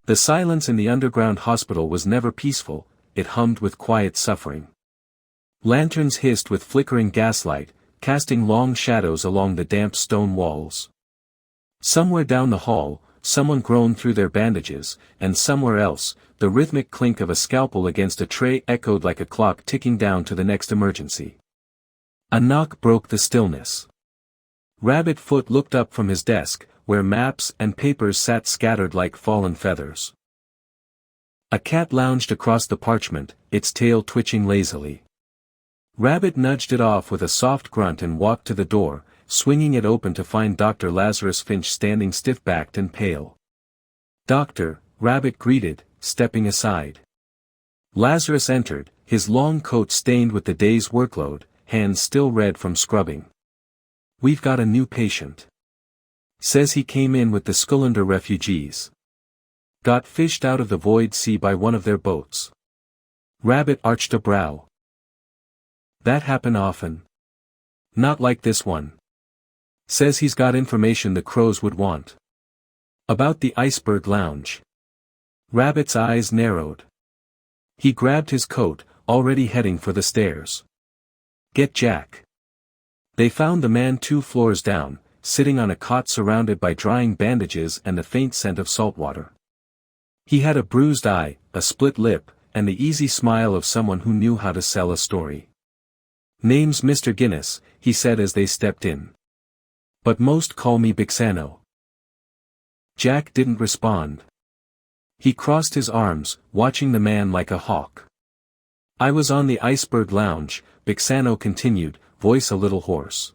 The silence in the underground hospital was never peaceful, it hummed with quiet suffering. Lanterns hissed with flickering gaslight, casting long shadows along the damp stone walls. Somewhere down the hall, someone groaned through their bandages, and somewhere else, the rhythmic clink of a scalpel against a tray echoed like a clock ticking down to the next emergency. A knock broke the stillness. Rabbit Foot looked up from his desk, where maps and papers sat scattered like fallen feathers. A cat lounged across the parchment, its tail twitching lazily. Rabbit nudged it off with a soft grunt and walked to the door, swinging it open to find Dr. Lazarus Finch standing stiff-backed and pale. "Doctor," Rabbit greeted, stepping aside. Lazarus entered, his long coat stained with the day's workload, hands still red from scrubbing. "We've got a new patient. Says he came in with the Skullander refugees. Got fished out of the void sea by one of their boats." Rabbit arched a brow. "That happen often?" "Not like this one. Says he's got information the crows would want. About the Iceberg Lounge." Rabbit's eyes narrowed. He grabbed his coat, already heading for the stairs. "Get Jack." They found the man 2 floors down, sitting on a cot surrounded by drying bandages and the faint scent of salt water. He had a bruised eye, a split lip, and the easy smile of someone who knew how to sell a story. "Name's Mr. Guinness," he said as they stepped in. "But most call me Bixano." Jack didn't respond. He crossed his arms, watching the man like a hawk. "I was on the Iceberg Lounge," Bixano continued, voice a little hoarse.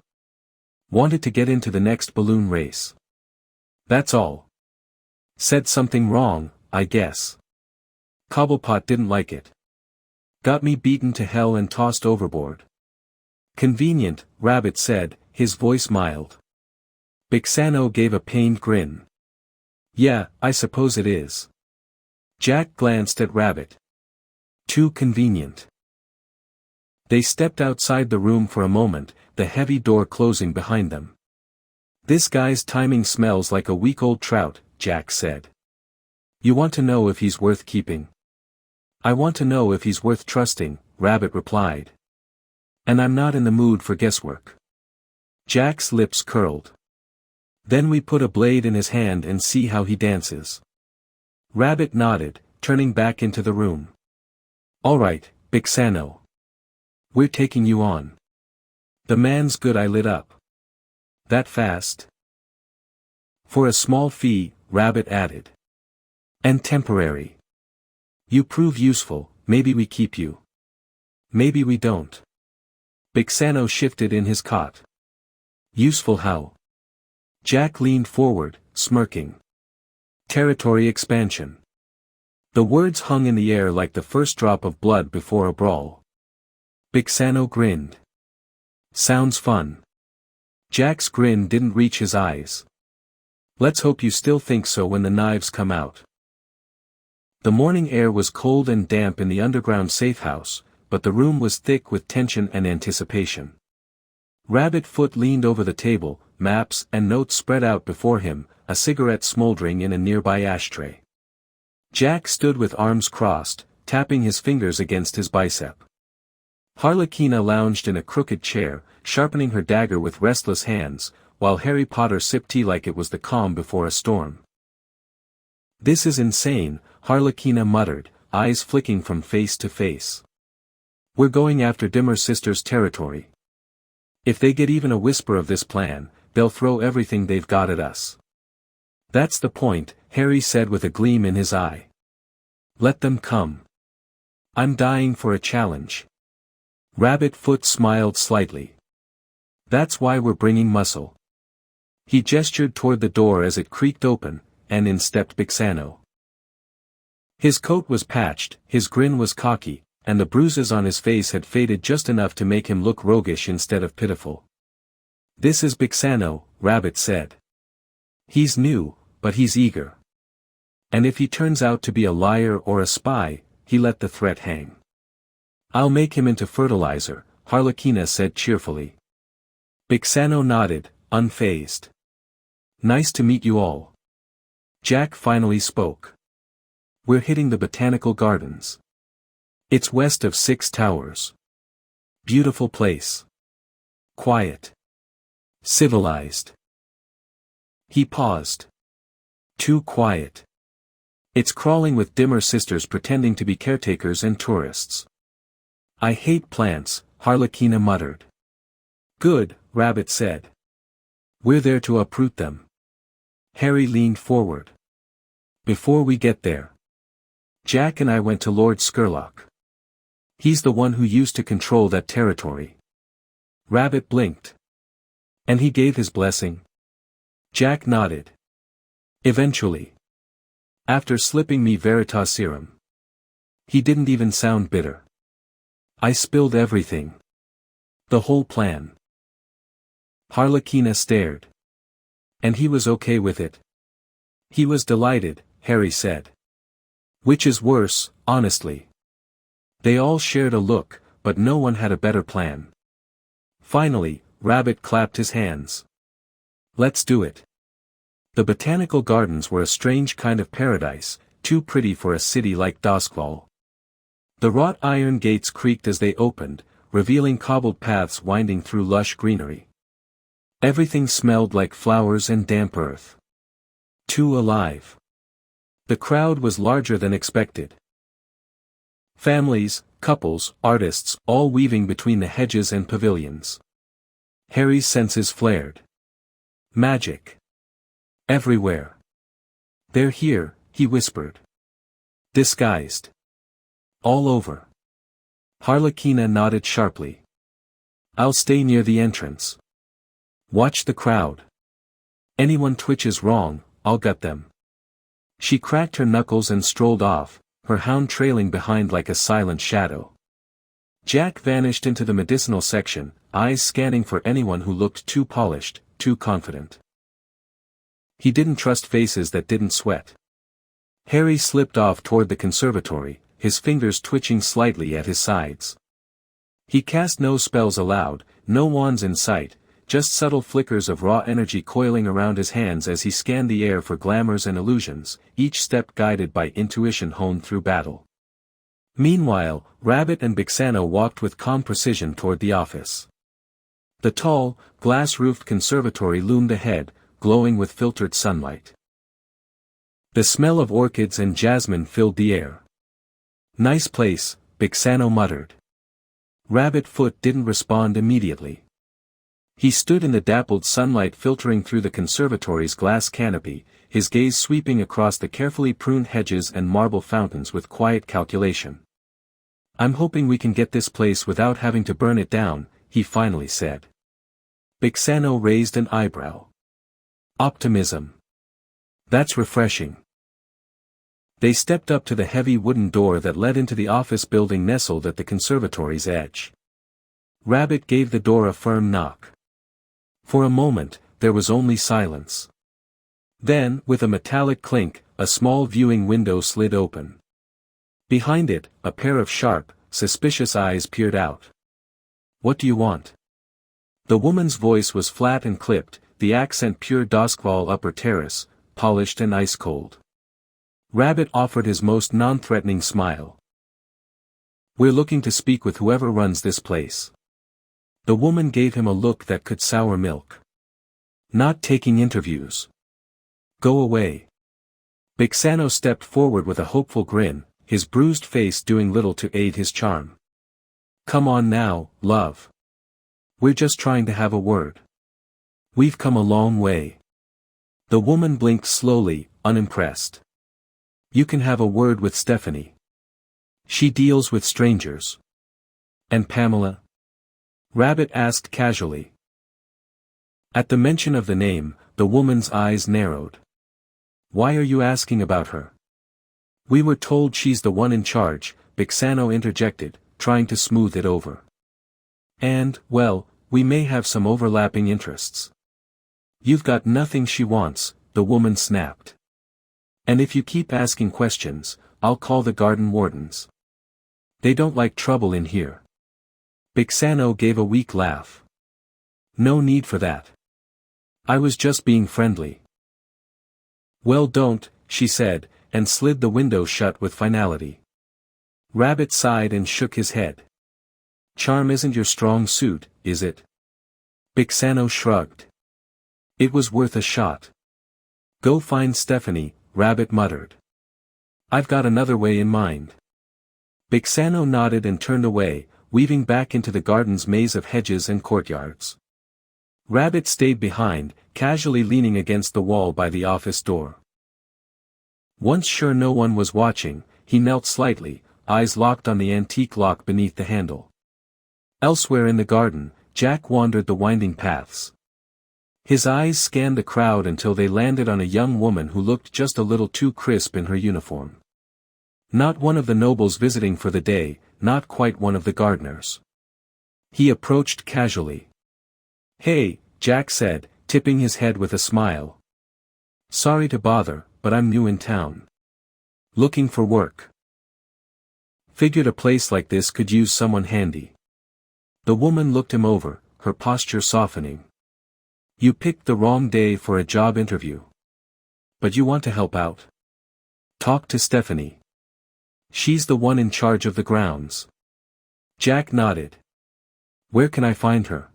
"Wanted to get into the next balloon race. That's all. Said something wrong, I guess. Cobblepot didn't like it. Got me beaten to hell and tossed overboard." "Convenient," Rabbit said, his voice mild. Bixano gave a pained grin. "Yeah, I suppose it is." Jack glanced at Rabbit. "Too convenient." They stepped outside the room for a moment, the heavy door closing behind them. "This guy's timing smells like a week-old trout," Jack said. "You want to know if he's worth keeping?" "I want to know if he's worth trusting," Rabbit replied. "And I'm not in the mood for guesswork." Jack's lips curled. "Then we put a blade in his hand and see how he dances." Rabbit nodded, turning back into the room. "All right, Bixano. We're taking you on." "The man's good," I lit up. "That fast?" "For a small fee," Rabbit added. "And temporary. You prove useful, maybe we keep you. Maybe we don't." Bixano shifted in his cot. "Useful how?" Jack leaned forward, smirking. "Territory expansion." The words hung in the air like the first drop of blood before a brawl. Bixano grinned. "Sounds fun." Jack's grin didn't reach his eyes. "Let's hope you still think so when the knives come out." The morning air was cold and damp in the underground safehouse, but the room was thick with tension and anticipation. Rabbit Foot leaned over the table, maps and notes spread out before him, a cigarette smoldering in a nearby ashtray. Jack stood with arms crossed, tapping his fingers against his bicep. Harlequina lounged in a crooked chair, sharpening her dagger with restless hands, while Harry Potter sipped tea like it was the calm before a storm. "This is insane," Harlequina muttered, eyes flicking from face to face. "We're going after Dimmer Sisters' territory. If they get even a whisper of this plan, they'll throw everything they've got at us." "That's the point," Harry said with a gleam in his eye. "Let them come. I'm dying for a challenge." Rabbit Foot smiled slightly. "That's why we're bringing muscle." He gestured toward the door as it creaked open, and in stepped Bixano. His coat was patched, his grin was cocky, and the bruises on his face had faded just enough to make him look roguish instead of pitiful. "This is Bixano," Rabbit said. "He's new, but he's eager. And if he turns out to be a liar or a spy," he let the threat hang. "I'll make him into fertilizer," Harlequina said cheerfully. Bixano nodded, unfazed. "Nice to meet you all." Jack finally spoke. We're hitting the Botanical Gardens. It's west of 6 Towers. Beautiful place. Quiet. Civilized. He paused. Too quiet. It's crawling with dimmer sisters pretending to be caretakers and tourists. I hate plants, Harlequina muttered. Good, Rabbit said. We're there to uproot them. Harry leaned forward. Before we get there. Jack and I went to Lord Scurlock. He's the one who used to control that territory. Rabbit blinked. And he gave his blessing? Jack nodded. Eventually. After slipping me Veritaserum. He didn't even sound bitter. I spilled everything. The whole plan. Harlequina stared. And he was okay with it. He was delighted, Harry said. Which is worse, honestly. They all shared a look, but no one had a better plan. Finally, Rabbit clapped his hands. Let's do it. The Botanical Gardens were a strange kind of paradise, too pretty for a city like Doskvol. The wrought iron gates creaked as they opened, revealing cobbled paths winding through lush greenery. Everything smelled like flowers and damp earth. Too alive. The crowd was larger than expected. Families, couples, artists, all weaving between the hedges and pavilions. Harry's senses flared. Magic. Everywhere. They're here, he whispered. Disguised. All over. Harlequina nodded sharply. I'll stay near the entrance. Watch the crowd. Anyone twitches wrong, I'll gut them. She cracked her knuckles and strolled off, her hound trailing behind like a silent shadow. Jack vanished into the medicinal section, eyes scanning for anyone who looked too polished, too confident. He didn't trust faces that didn't sweat. Harry slipped off toward the conservatory, his fingers twitching slightly at his sides. He cast no spells aloud, no wands in sight, just subtle flickers of raw energy coiling around his hands as he scanned the air for glamours and illusions, each step guided by intuition honed through battle. Meanwhile, Rabbit and Bixano walked with calm precision toward the office. The tall, glass-roofed conservatory loomed ahead, glowing with filtered sunlight. The smell of orchids and jasmine filled the air. Nice place, Bixano muttered. Rabbit Foot didn't respond immediately. He stood in the dappled sunlight filtering through the conservatory's glass canopy, his gaze sweeping across the carefully pruned hedges and marble fountains with quiet calculation. I'm hoping we can get this place without having to burn it down, he finally said. Bixano raised an eyebrow. Optimism. That's refreshing. They stepped up to the heavy wooden door that led into the office building nestled at the conservatory's edge. Rabbit gave the door a firm knock. For a moment, there was only silence. Then, with a metallic clink, a small viewing window slid open. Behind it, a pair of sharp, suspicious eyes peered out. What do you want? The woman's voice was flat and clipped, the accent pure Doskvol upper terrace, polished and ice-cold. Rabbit offered his most non-threatening smile. We're looking to speak with whoever runs this place. The woman gave him a look that could sour milk. Not taking interviews. Go away. Bixano stepped forward with a hopeful grin, his bruised face doing little to aid his charm. Come on now, love. We're just trying to have a word. We've come a long way. The woman blinked slowly, unimpressed. You can have a word with Stephanie. She deals with strangers. And Pamela? Rabbit asked casually. At the mention of the name, the woman's eyes narrowed. Why are you asking about her? We were told she's the one in charge, Bixano interjected, trying to smooth it over. And, well, we may have some overlapping interests. You've got nothing she wants, the woman snapped. And if you keep asking questions, I'll call the garden wardens. They don't like trouble in here. Bixano gave a weak laugh. No need for that. I was just being friendly. Well, don't, she said, and slid the window shut with finality. Rabbit sighed and shook his head. Charm isn't your strong suit, is it? Bixano shrugged. It was worth a shot. Go find Stephanie, Rabbit muttered. I've got another way in mind. Bixano nodded and turned away, weaving back into the garden's maze of hedges and courtyards. Rabbit stayed behind, casually leaning against the wall by the office door. Once sure no one was watching, he knelt slightly, eyes locked on the antique lock beneath the handle. Elsewhere in the garden, Jack wandered the winding paths. His eyes scanned the crowd until they landed on a young woman who looked just a little too crisp in her uniform. Not one of the nobles visiting for the day, not quite one of the gardeners. He approached casually. Hey, Jack said, tipping his head with a smile. Sorry to bother, but I'm new in town. Looking for work. Figured a place like this could use someone handy. The woman looked him over, her posture softening. You picked the wrong day for a job interview. But you want to help out? Talk to Stephanie. She's the one in charge of the grounds. Jack nodded. Where can I find her?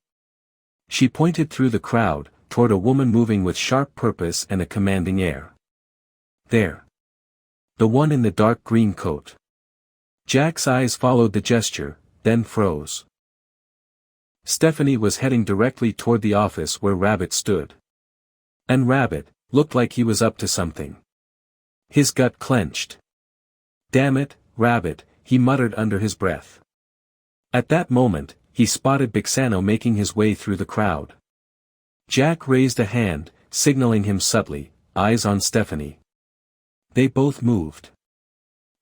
She pointed through the crowd, toward a woman moving with sharp purpose and a commanding air. There. The one in the dark green coat. Jack's eyes followed the gesture, then froze. Stephanie was heading directly toward the office where Rabbit stood. And Rabbit looked like he was up to something. His gut clenched. Damn it, Rabbit, he muttered under his breath. At that moment, he spotted Bixano making his way through the crowd. Jack raised a hand, signaling him subtly, eyes on Stephanie. They both moved.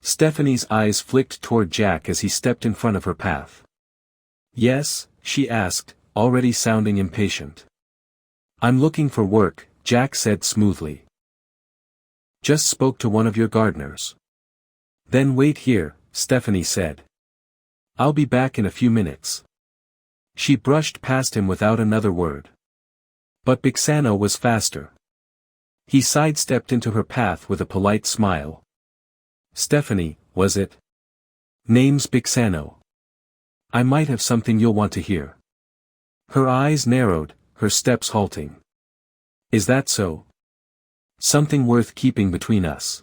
Stephanie's eyes flicked toward Jack as he stepped in front of her path. Yes? She asked, already sounding impatient. I'm looking for work, Jack said smoothly. Just spoke to one of your gardeners. Then wait here, Stephanie said. I'll be back in a few minutes. She brushed past him without another word. But Bixano was faster. He sidestepped into her path with a polite smile. Stephanie, was it? Name's Bixano. I might have something you'll want to hear. Her eyes narrowed, her steps halting. Is that so? Something worth keeping between us.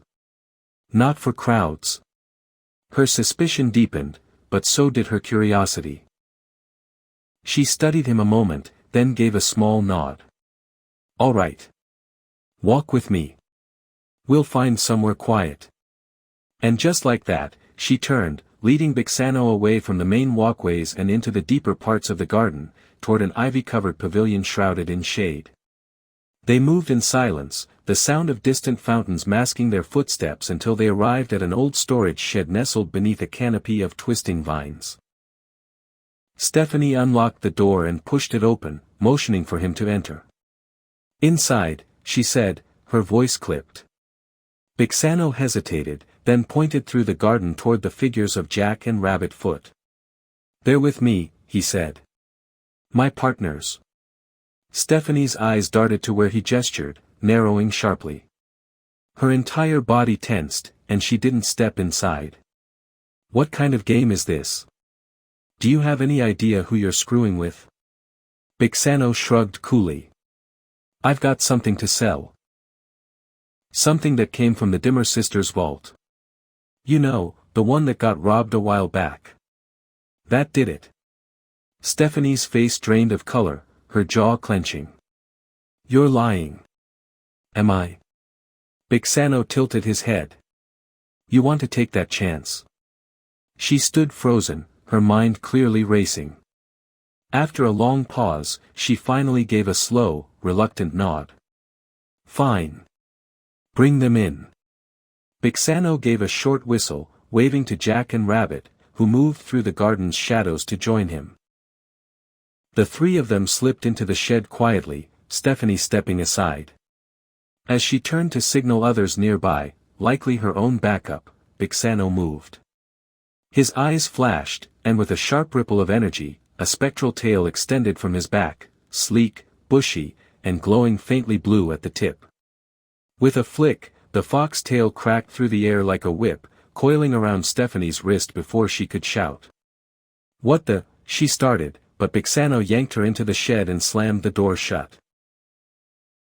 Not for crowds. Her suspicion deepened, but so did her curiosity. She studied him a moment, then gave a small nod. All right. Walk with me. We'll find somewhere quiet. And just like that, she turned, leading Bixano away from the main walkways and into the deeper parts of the garden, toward an ivy-covered pavilion shrouded in shade. They moved in silence, the sound of distant fountains masking their footsteps until they arrived at an old storage shed nestled beneath a canopy of twisting vines. Stephanie unlocked the door and pushed it open, motioning for him to enter. Inside, she said, her voice clipped. Bixano hesitated, then pointed through the garden toward the figures of Jack and Rabbit Foot. They're with me, he said. My partners. Stephanie's eyes darted to where he gestured, narrowing sharply. Her entire body tensed, and she didn't step inside. What kind of game is this? Do you have any idea who you're screwing with? Bixano shrugged coolly. I've got something to sell. Something that came from the Dimmer sisters' vault. You know, the one that got robbed a while back. That did it. Stephanie's face drained of color, her jaw clenching. You're lying. Am I? Bixano tilted his head. You want to take that chance? She stood frozen, her mind clearly racing. After a long pause, she finally gave a slow, reluctant nod. Fine. Bring them in. Bixano gave a short whistle, waving to Jack and Rabbit, who moved through the garden's shadows to join him. The three of them slipped into the shed quietly, Stephanie stepping aside. As she turned to signal others nearby, likely her own backup, Bixano moved. His eyes flashed, and with a sharp ripple of energy, a spectral tail extended from his back, sleek, bushy, and glowing faintly blue at the tip. With a flick, The fox tail cracked through the air like a whip, coiling around Stephanie's wrist before she could shout. "What the?" she started, but Bixano yanked her into the shed and slammed the door shut.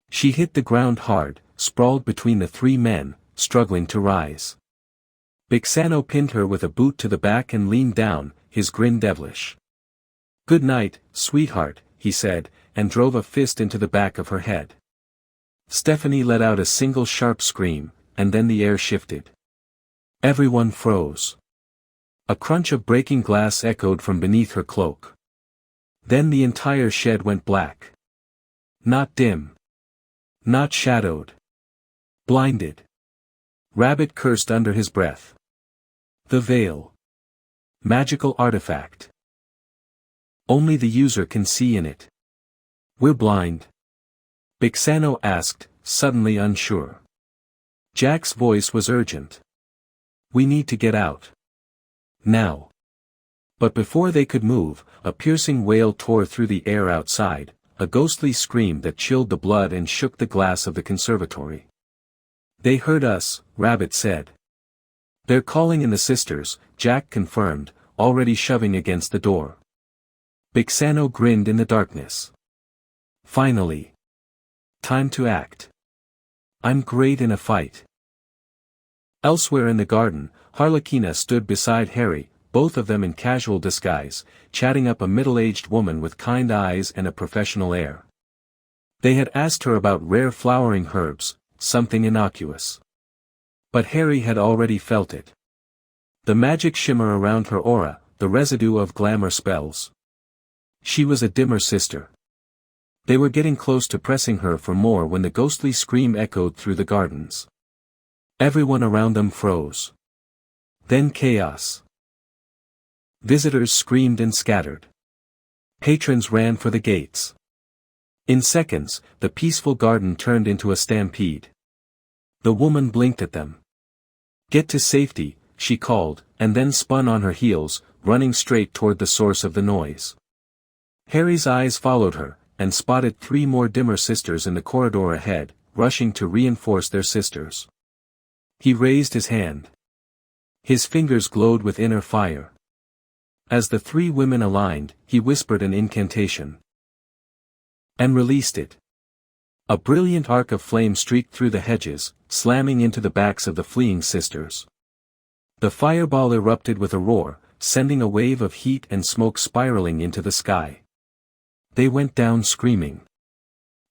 She hit the ground hard, sprawled between the three men, struggling to rise. Bixano pinned her with a boot to the back and leaned down, his grin devilish. "Good night, sweetheart," he said, and drove a fist into the back of her head. Stephanie let out a single sharp scream, and then the air shifted. Everyone froze. A crunch of breaking glass echoed from beneath her cloak. Then the entire shed went black. Not dim. Not shadowed. Blinded. Rabbit cursed under his breath. The veil. Magical artifact. Only the user can see in it. "We're blind?" Bixano asked, suddenly unsure. Jack's voice was urgent. "We need to get out. Now." But before they could move, a piercing wail tore through the air outside, a ghostly scream that chilled the blood and shook the glass of the conservatory. "They heard us," Rabbit said. "They're calling in the sisters," Jack confirmed, already shoving against the door. Bixano grinned in the darkness. "Finally. Time to act. I'm great in a fight." Elsewhere in the garden, Harlequina stood beside Harry, both of them in casual disguise, chatting up a middle-aged woman with kind eyes and a professional air. They had asked her about rare flowering herbs, something innocuous. But Harry had already felt it. The magic shimmer around her aura, the residue of glamour spells. She was a dimmer sister. They were getting close to pressing her for more when the ghostly scream echoed through the gardens. Everyone around them froze. Then chaos. Visitors screamed and scattered. Patrons ran for the gates. In seconds, the peaceful garden turned into a stampede. The woman blinked at them. "Get to safety," she called, and then spun on her heels, running straight toward the source of the noise. Harry's eyes followed her, and spotted three more dimmer sisters in the corridor ahead, rushing to reinforce their sisters. He raised his hand. His fingers glowed with inner fire. As the three women aligned, he whispered an incantation. And released it. A brilliant arc of flame streaked through the hedges, slamming into the backs of the fleeing sisters. The fireball erupted with a roar, sending a wave of heat and smoke spiraling into the sky. They went down screaming.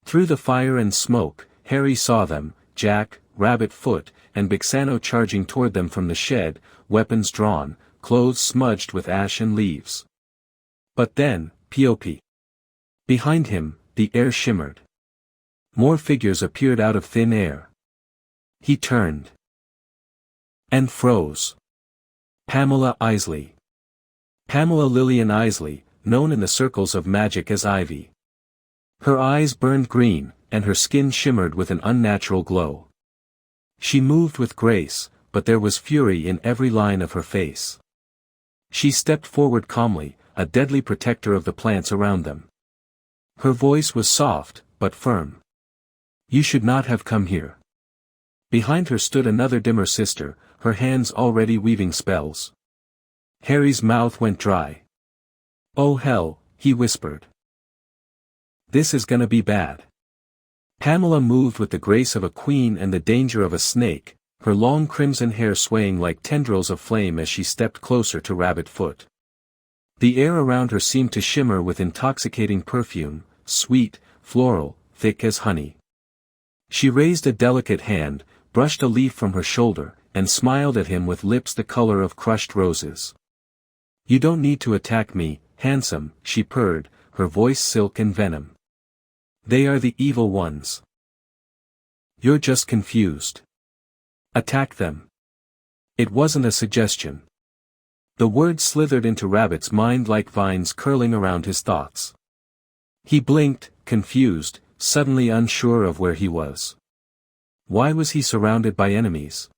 Through the fire and smoke, Harry saw them, Jack, Rabbit Foot, and Bixano charging toward them from the shed, weapons drawn, clothes smudged with ash and leaves. But then, pop. Behind him, the air shimmered. More figures appeared out of thin air. He turned. And froze. Pamela Isley. Pamela Lillian Isley, known in the circles of magic as Ivy. Her eyes burned green, and her skin shimmered with an unnatural glow. She moved with grace, but there was fury in every line of her face. She stepped forward calmly, a deadly protector of the plants around them. Her voice was soft, but firm. "You should not have come here." Behind her stood another dimmer sister, her hands already weaving spells. Harry's mouth went dry. "Oh hell," he whispered. "This is gonna be bad." Pamela moved with the grace of a queen and the danger of a snake, her long crimson hair swaying like tendrils of flame as she stepped closer to Rabbit Foot. The air around her seemed to shimmer with intoxicating perfume, sweet, floral, thick as honey. She raised a delicate hand, brushed a leaf from her shoulder, and smiled at him with lips the color of crushed roses. "You don't need to attack me, handsome," she purred, her voice silk and venom. "They are the evil ones. You're just confused. Attack them." It wasn't a suggestion. The words slithered into Rabbit's mind like vines curling around his thoughts. He blinked, confused, suddenly unsure of where he was. Why was he surrounded by enemies?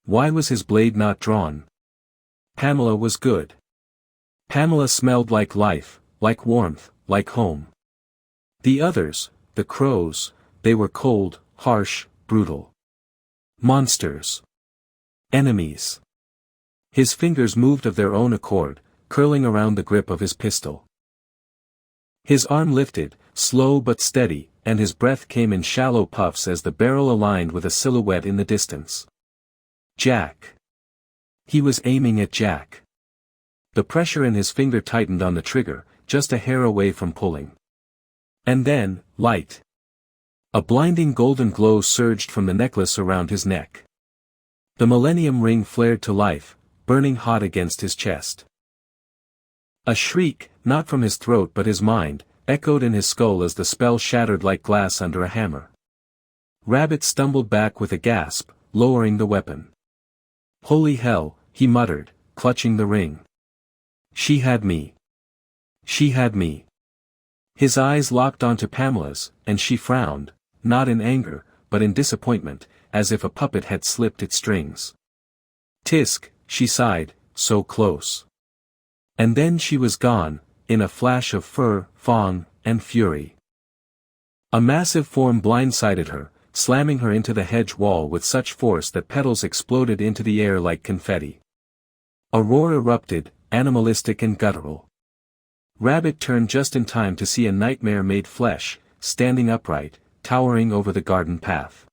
Why was his blade not drawn? Pamela was good. Pamela smelled like life, like warmth, like home. The others, the crows, they were cold, harsh, brutal. Monsters. Enemies. His fingers moved of their own accord, curling around the grip of his pistol. His arm lifted, slow but steady, and his breath came in shallow puffs as the barrel aligned with a silhouette in the distance. Jack. He was aiming at Jack. The pressure in his finger tightened on the trigger, just a hair away from pulling. And then, light. A blinding golden glow surged from the necklace around his neck. The Millennium Ring flared to life, burning hot against his chest. A shriek, not from his throat but his mind, echoed in his skull as the spell shattered like glass under a hammer. Rabbit stumbled back with a gasp, lowering the weapon. Holy hell, he muttered, clutching the ring. She had me. She had me. His eyes locked onto Pamela's, and she frowned, not in anger, but in disappointment, as if a puppet had slipped its strings. Tisk, she sighed, so close. And then she was gone, in a flash of fur, fawn, and fury. A massive form blindsided her, slamming her into the hedge wall with such force that petals exploded into the air like confetti. A roar erupted, animalistic and guttural. Rabbit turned just in time to see a nightmare made flesh, standing upright, towering over the garden path.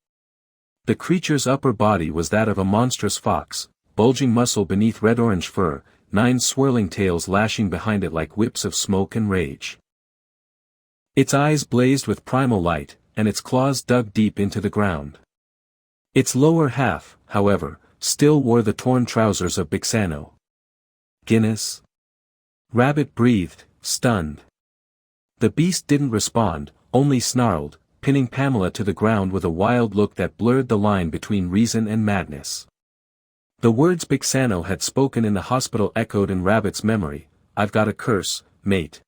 The creature's upper body was that of a monstrous fox, bulging muscle beneath red-orange fur, 9 swirling tails lashing behind it like whips of smoke and rage. Its eyes blazed with primal light, and its claws dug deep into the ground. Its lower half, however, still wore the torn trousers of Bixano. Guinness? Rabbit breathed, stunned. The beast didn't respond, only snarled, pinning Pamela to the ground with a wild look that blurred the line between reason and madness. The words Bixano had spoken in the hospital echoed in Rabbit's memory, "I've got a curse, mate.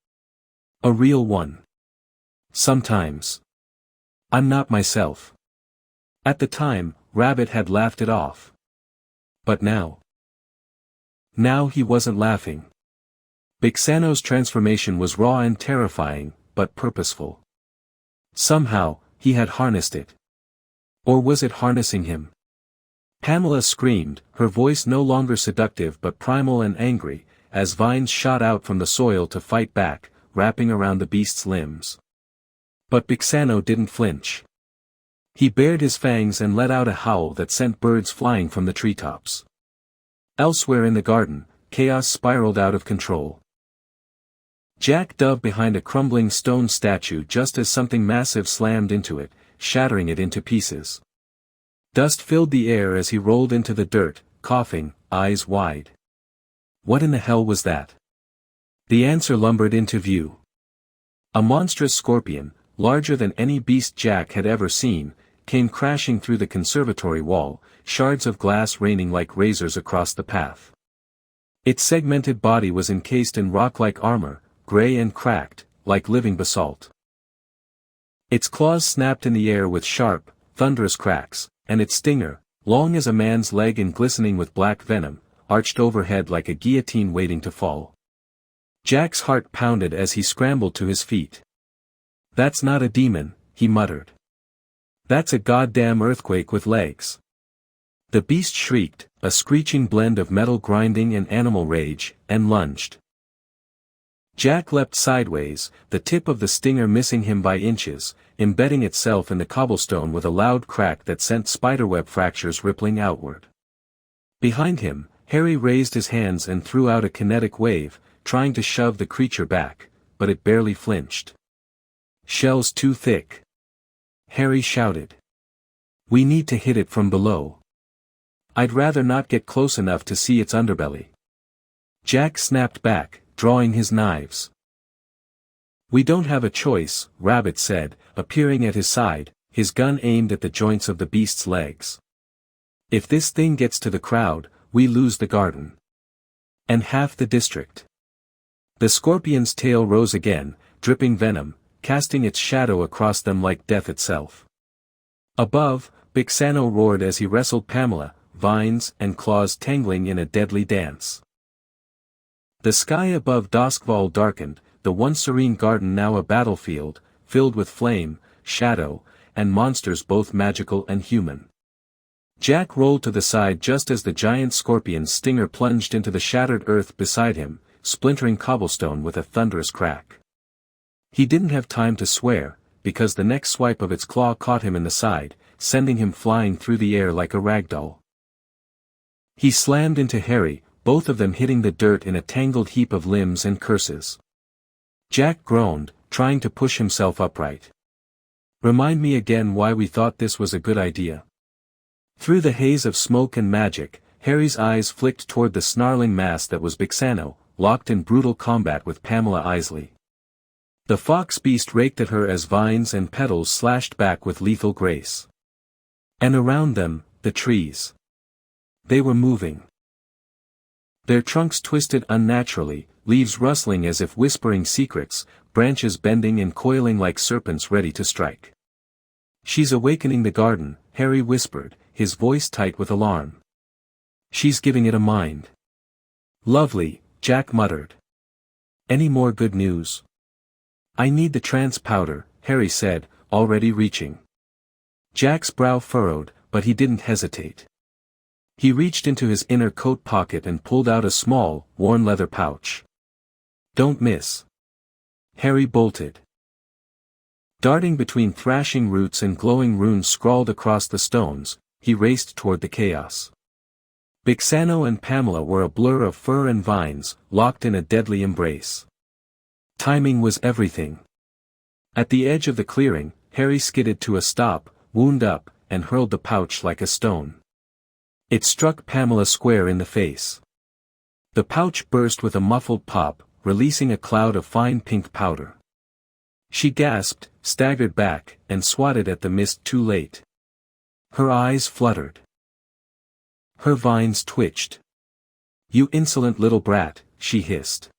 A real one. Sometimes. I'm not myself." At the time, Rabbit had laughed it off. But now? Now he wasn't laughing. Bixano's transformation was raw and terrifying, but purposeful. Somehow, he had harnessed it. Or was it harnessing him? Pamela screamed, her voice no longer seductive but primal and angry, as vines shot out from the soil to fight back, wrapping around the beast's limbs. But Bixano didn't flinch. He bared his fangs and let out a howl that sent birds flying from the treetops. Elsewhere in the garden, chaos spiraled out of control. Jack dove behind a crumbling stone statue just as something massive slammed into it, shattering it into pieces. Dust filled the air as he rolled into the dirt, coughing, eyes wide. What in the hell was that? The answer lumbered into view. A monstrous scorpion, larger than any beast Jack had ever seen, came crashing through the conservatory wall, shards of glass raining like razors across the path. Its segmented body was encased in rock-like armor, gray and cracked, like living basalt. Its claws snapped in the air with sharp, thunderous cracks, and its stinger, long as a man's leg and glistening with black venom, arched overhead like a guillotine waiting to fall. Jack's heart pounded as he scrambled to his feet. "That's not a demon," he muttered. "That's a goddamn earthquake with legs." The beast shrieked, a screeching blend of metal grinding and animal rage, and lunged. Jack leapt sideways, the tip of the stinger missing him by inches, embedding itself in the cobblestone with a loud crack that sent spiderweb fractures rippling outward. Behind him, Harry raised his hands and threw out a kinetic wave, trying to shove the creature back, but it barely flinched. "Shell's too thick," Harry shouted. "We need to hit it from below. I'd rather not get close enough to see its underbelly." Jack snapped back, drawing his knives. "We don't have a choice," Rabbit said, appearing at his side, his gun aimed at the joints of the beast's legs. "If this thing gets to the crowd, we lose the garden. And half the district." The scorpion's tail rose again, dripping venom, casting its shadow across them like death itself. Above, Bixano roared as he wrestled Pamela, vines and claws tangling in a deadly dance. The sky above Doskvol darkened, the once serene garden now a battlefield, filled with flame, shadow, and monsters both magical and human. Jack rolled to the side just as the giant scorpion's stinger plunged into the shattered earth beside him, splintering cobblestone with a thunderous crack. He didn't have time to swear, because the next swipe of its claw caught him in the side, sending him flying through the air like a ragdoll. He slammed into Harry, both of them hitting the dirt in a tangled heap of limbs and curses. Jack groaned, trying to push himself upright. "Remind me again why we thought this was a good idea." Through the haze of smoke and magic, Harry's eyes flicked toward the snarling mass that was Bixano, locked in brutal combat with Pamela Isley. The fox beast raked at her as vines and petals slashed back with lethal grace. And around them, the trees. They were moving. Their trunks twisted unnaturally, leaves rustling as if whispering secrets, branches bending and coiling like serpents ready to strike. "She's awakening the garden," Harry whispered, his voice tight with alarm. "She's giving it a mind." "Lovely," Jack muttered. "Any more good news?" "I need the trance powder," Harry said, already reaching. Jack's brow furrowed, but he didn't hesitate. He reached into his inner coat pocket and pulled out a small, worn leather pouch. "Don't miss." Harry bolted. Darting between thrashing roots and glowing runes scrawled across the stones, he raced toward the chaos. Bixano and Pamela were a blur of fur and vines, locked in a deadly embrace. Timing was everything. At the edge of the clearing, Harry skidded to a stop, wound up, and hurled the pouch like a stone. It struck Pamela square in the face. The pouch burst with a muffled pop, releasing a cloud of fine pink powder. She gasped, staggered back, and swatted at the mist too late. Her eyes fluttered. Her vines twitched. "You insolent little brat," she hissed.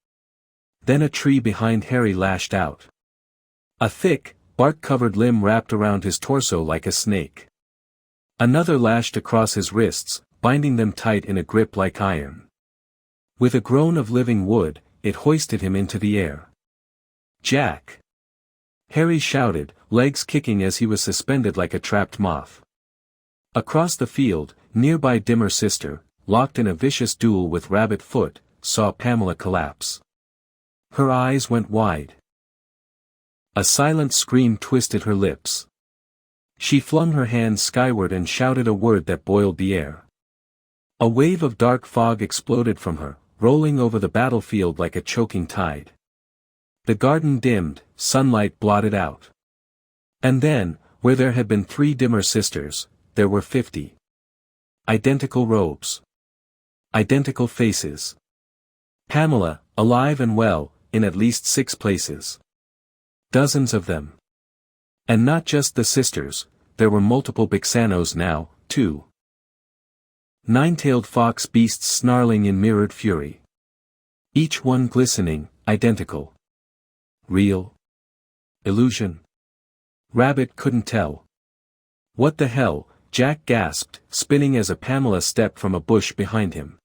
Then a tree behind Harry lashed out. A thick, bark-covered limb wrapped around his torso like a snake. Another lashed across his wrists, binding them tight in a grip like iron. With a groan of living wood, it hoisted him into the air. "Jack!" Harry shouted, legs kicking as he was suspended like a trapped moth. Across the field, nearby Dimmer Sister, locked in a vicious duel with Rabbit Foot, saw Pamela collapse. Her eyes went wide. A silent scream twisted her lips. She flung her hands skyward and shouted a word that boiled the air. A wave of dark fog exploded from her, rolling over the battlefield like a choking tide. The garden dimmed, sunlight blotted out. And then, where there had been 3 Dimmer Sisters, there were 50. Identical robes. Identical faces. Pamela, alive and well, in at least 6 places. Dozens of them. And not just the sisters, there were multiple Bixanos now, too. 9-tailed fox beasts snarling in mirrored fury. Each one glistening, identical. Real? Illusion? Rabbit couldn't tell. "What the hell?" Jack gasped, spinning as a Pamela stepped from a bush behind him.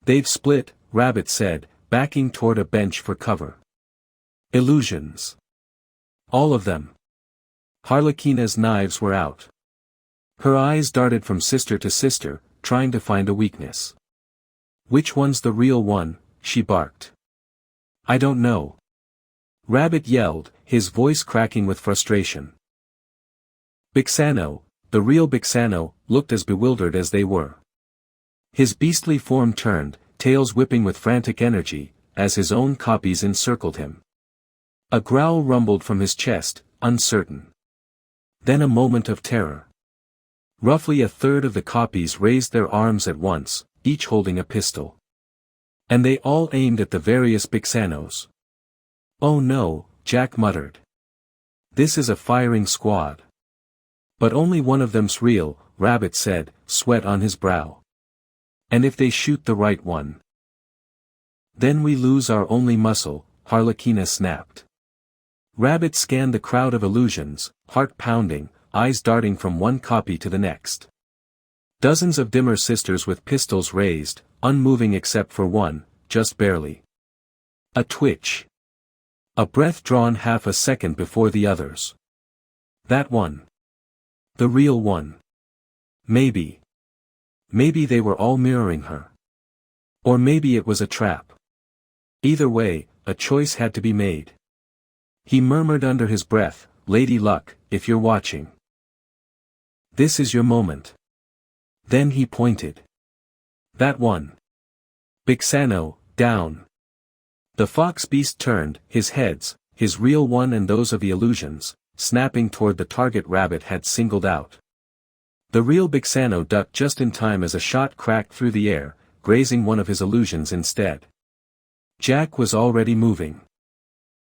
"They've split," Rabbit said, backing toward a bench for cover. "Illusions. All of them." Harlequina's knives were out. Her eyes darted from sister to sister, trying to find a weakness. "Which one's the real one?" she barked. "I don't know." Rabbit yelled, his voice cracking with frustration. Bixano, the real Bixano, looked as bewildered as they were. His beastly form turned, tails whipping with frantic energy, as his own copies encircled him. A growl rumbled from his chest, uncertain. Then a moment of terror. Roughly a third of the copies raised their arms at once, each holding a pistol. And they all aimed at the various Bixanos. "Oh no," Jack muttered. "This is a firing squad." "But only one of them's real," Rabbit said, sweat on his brow. "And if they shoot the right one? Then we lose our only muscle," Harlequina snapped. Rabbit scanned the crowd of illusions, heart pounding, eyes darting from one copy to the next. Dozens of Dimmer Sisters with pistols raised, unmoving except for one, just barely. A twitch. A breath drawn half a second before the others. That one. The real one. Maybe. Maybe they were all mirroring her. Or maybe it was a trap. Either way, a choice had to be made. He murmured under his breath, "Lady Luck, if you're watching. This is your moment." Then he pointed. "That one. Bixano, down." The fox beast turned, his heads, his real one and those of the illusions, snapping toward the target Rabbit had singled out. The real Bixano ducked just in time as a shot cracked through the air, grazing one of his illusions instead. Jack was already moving.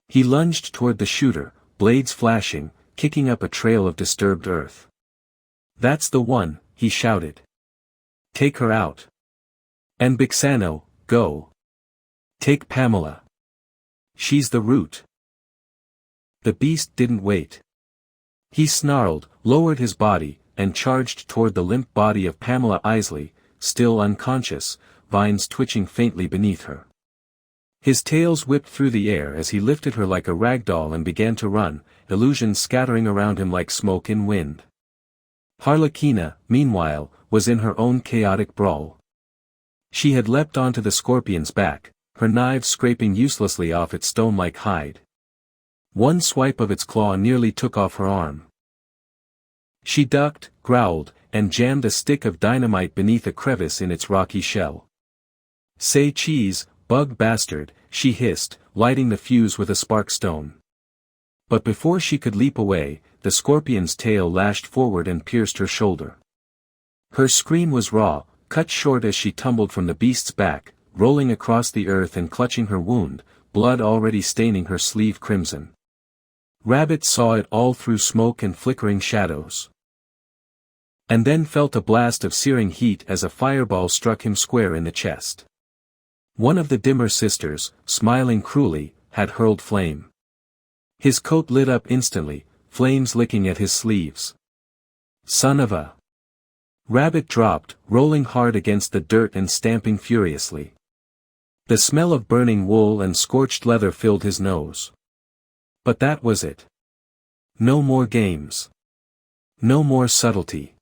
He lunged toward the shooter, blades flashing, kicking up a trail of disturbed earth. "That's the one," he shouted. "Take her out. And Bixano, go. Take Pamela. She's the root." The beast didn't wait. He snarled, lowered his body, and charged toward the limp body of Pamela Isley, still unconscious, vines twitching faintly beneath her. His tails whipped through the air as he lifted her like a rag doll and began to run, illusions scattering around him like smoke in wind. Harlequina, meanwhile, was in her own chaotic brawl. She had leapt onto the scorpion's back, her knives scraping uselessly off its stone-like hide. One swipe of its claw nearly took off her arm. She ducked, growled, and jammed a stick of dynamite beneath a crevice in its rocky shell. "Say cheese, bug bastard," she hissed, lighting the fuse with a spark stone. But before she could leap away, the scorpion's tail lashed forward and pierced her shoulder. Her scream was raw, cut short as she tumbled from the beast's back, rolling across the earth and clutching her wound, blood already staining her sleeve crimson. Rabbit saw it all through smoke and flickering shadows. And then felt a blast of searing heat as a fireball struck him square in the chest. One of the dimmer sisters, smiling cruelly, had hurled flame. His coat lit up instantly, flames licking at his sleeves. "Son of a..." Rabbit dropped, rolling hard against the dirt and stamping furiously. The smell of burning wool and scorched leather filled his nose. But that was it. No more games. No more subtlety.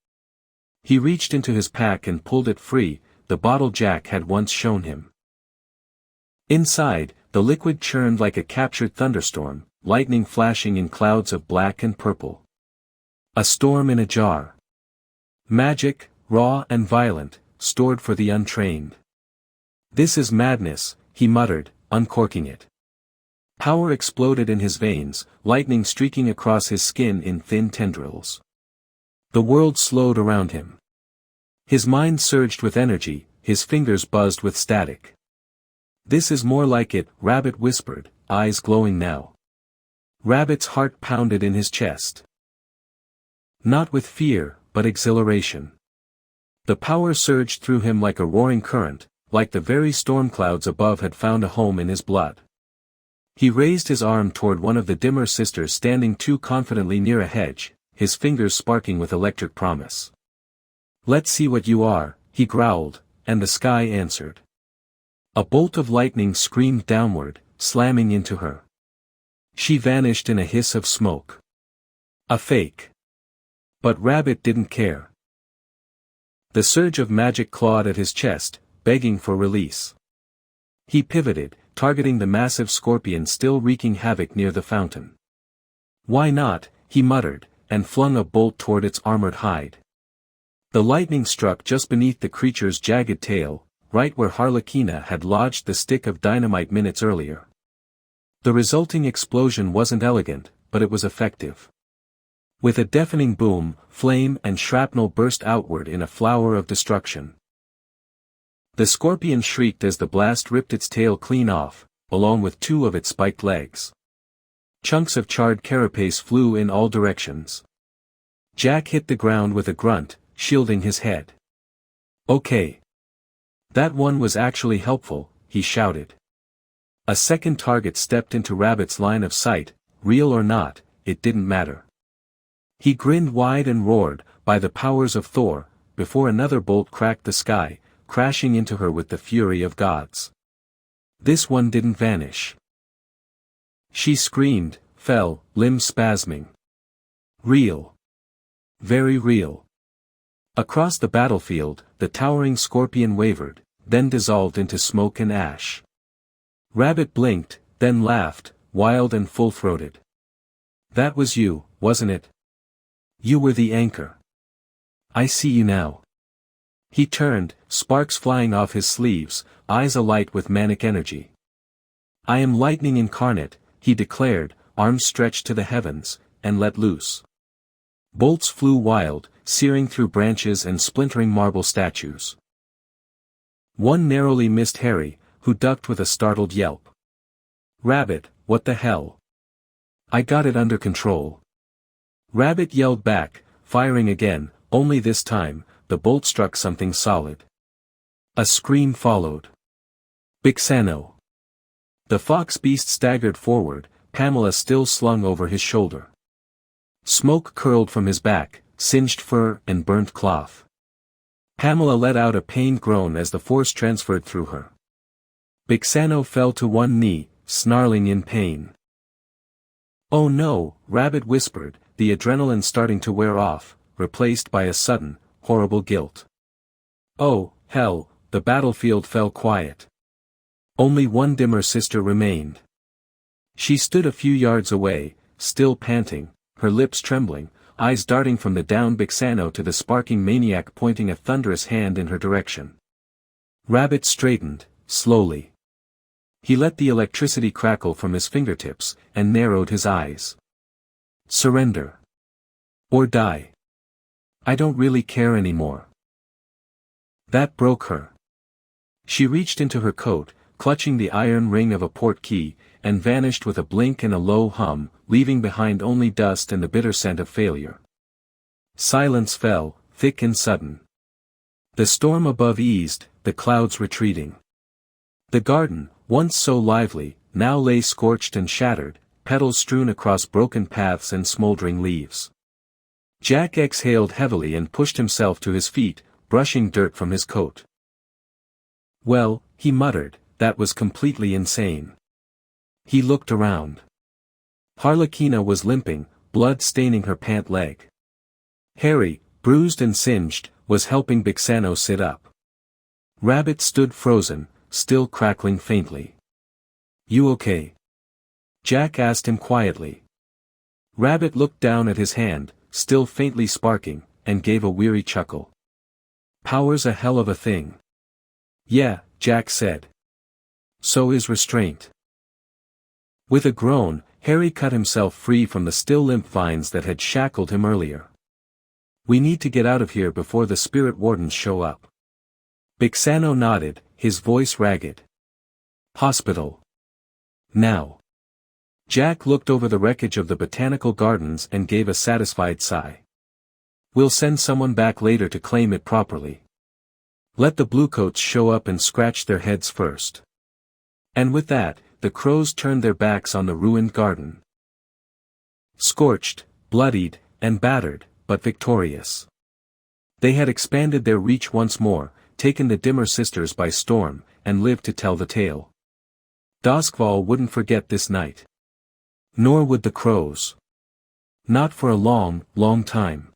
He reached into his pack and pulled it free, the bottle Jack had once shown him. Inside, the liquid churned like a captured thunderstorm, lightning flashing in clouds of black and purple. A storm in a jar. Magic, raw and violent, stored for the untrained. "This is madness," he muttered, uncorking it. Power exploded in his veins, lightning streaking across his skin in thin tendrils. The world slowed around him. His mind surged with energy, his fingers buzzed with static. "This is more like it," Rabbit whispered, eyes glowing now. Rabbit's heart pounded in his chest. Not with fear, but exhilaration. The power surged through him like a roaring current, like the very storm clouds above had found a home in his blood. He raised his arm toward one of the dimmer sisters standing too confidently near a hedge, his fingers sparking with electric promise. "Let's see what you are," he growled, and the sky answered. A bolt of lightning screamed downward, slamming into her. She vanished in a hiss of smoke. A fake. But Rabbit didn't care. The surge of magic clawed at his chest, begging for release. He pivoted, targeting the massive scorpion still wreaking havoc near the fountain. "Why not?" he muttered, and flung a bolt toward its armored hide. The lightning struck just beneath the creature's jagged tail, right where Harlequina had lodged the stick of dynamite minutes earlier. The resulting explosion wasn't elegant, but it was effective. With a deafening boom, flame and shrapnel burst outward in a flower of destruction. The scorpion shrieked as the blast ripped its tail clean off, along with two of its spiked legs. Chunks of charred carapace flew in all directions. Jack hit the ground with a grunt, shielding his head. "Okay. That one was actually helpful," he shouted. A second target stepped into Rabbit's line of sight, real or not, it didn't matter. He grinned wide and roared, "By the powers of Thor," before another bolt cracked the sky, crashing into her with the fury of gods. This one didn't vanish. She screamed, fell, limbs spasming. Real. Very real. Across the battlefield, the towering scorpion wavered, then dissolved into smoke and ash. Rabbit blinked, then laughed, wild and full-throated. That was you, wasn't it? You were the anchor. I see you now. He turned, sparks flying off his sleeves, eyes alight with manic energy. I am lightning incarnate, he declared, arms stretched to the heavens, and let loose. Bolts flew wild, searing through branches and splintering marble statues. One narrowly missed Harry, who ducked with a startled yelp. Rabbit, what the hell? I got it under control. Rabbit yelled back, firing again, only this time, the bolt struck something solid. A scream followed. Bixano. The fox beast staggered forward, Pamela still slung over his shoulder. Smoke curled from his back, singed fur and burnt cloth. Pamela let out a pained groan as the force transferred through her. Bixano fell to one knee, snarling in pain. Oh no, Rabbit whispered, the adrenaline starting to wear off, replaced by a sudden, horrible guilt. Oh, hell, the battlefield fell quiet. Only one dimmer sister remained. She stood a few yards away, still panting, her lips trembling, eyes darting from the downed Bixano to the sparking maniac pointing a thunderous hand in her direction. Rabbit straightened, slowly. He let the electricity crackle from his fingertips, and narrowed his eyes. Surrender. Or die. I don't really care anymore. That broke her. She reached into her coat, clutching the iron ring of a port key, and vanished with a blink and a low hum, leaving behind only dust and the bitter scent of failure. Silence fell, thick and sudden. The storm above eased, the clouds retreating. The garden, once so lively, now lay scorched and shattered, petals strewn across broken paths and smoldering leaves. Jack exhaled heavily and pushed himself to his feet, brushing dirt from his coat. Well, he muttered, that was completely insane. He looked around. Harlequina was limping, blood staining her pant leg. Harry, bruised and singed, was helping Bixano sit up. Rabbit stood frozen, still crackling faintly. You okay? Jack asked him quietly. Rabbit looked down at his hand, still faintly sparking, and gave a weary chuckle. Power's a hell of a thing. Yeah, Jack said. So is restraint. With a groan, Harry cut himself free from the still limp vines that had shackled him earlier. We need to get out of here before the spirit wardens show up. Bixano nodded, his voice ragged. Hospital. Now. Jack looked over the wreckage of the Botanical Gardens and gave a satisfied sigh. We'll send someone back later to claim it properly. Let the bluecoats show up and scratch their heads first. And with that, the crows turned their backs on the ruined garden. Scorched, bloodied, and battered, but victorious. They had expanded their reach once more, taken the Dimmer sisters by storm, and lived to tell the tale. Doskvol wouldn't forget this night. Nor would the crows. Not for a long, long time.